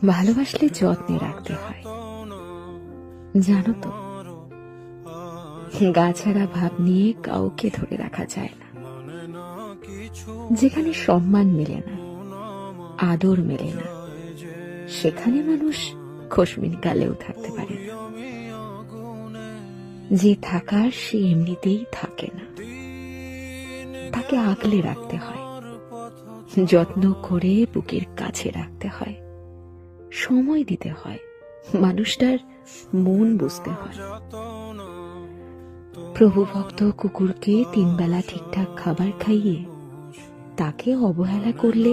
ভালোবাসলে যত্নে রাখতে হয়, জানো তো। গা ছাড়া ভাব নিয়ে কাউকে ধরে রাখা যায় না। যেখানে সম্মান মেলে না, আদর মেলে না, সেখানে মানুষ খোশমিন কালেও থাকতে পারে না। যে থাকার সে এমনিতেই থাকে না, তাকে আগলে রাখতে হয়, যত্ন করে বুকের কাছে রাখতে হয়, সময় দিতে হয়, মানুষটার মন বুঝতে হয়। প্রভু ভক্ত কুকুরকে 3 বেলা ঠিকঠাক খাবার খাইয়ে তাকে অবহেলা করলে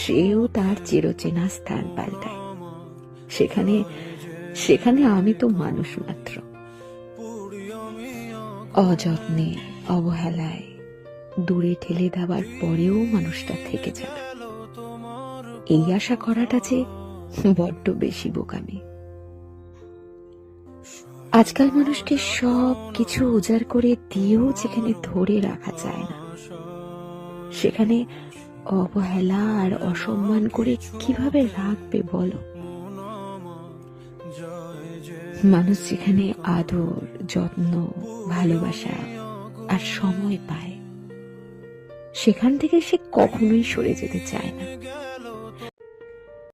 সেও তার চিরচেনা স্থান পাল্টায়। সেখানে সেখানে আমি তো মানুষ মাত্র। অযত্নে, অবহেলায় দূরে ঠেলে দেওয়ার পরেও মানুষটা থেকে যাবে, এই আশা করাটা যে বড্ড বেশি বোকামি। আজকাল মানুষকে সব কিছু উজাড় করে দিয়েও যেখানে ধরে রাখা যায় না, সেখানে অবহেলা আর অসম্মান করে কিভাবে রাখবে বলো? মানুষ যেখানে আদর, যত্ন, ভালোবাসা আর সময় পায়, সেখান থেকে সে কখনোই সরে যেতে চায় না।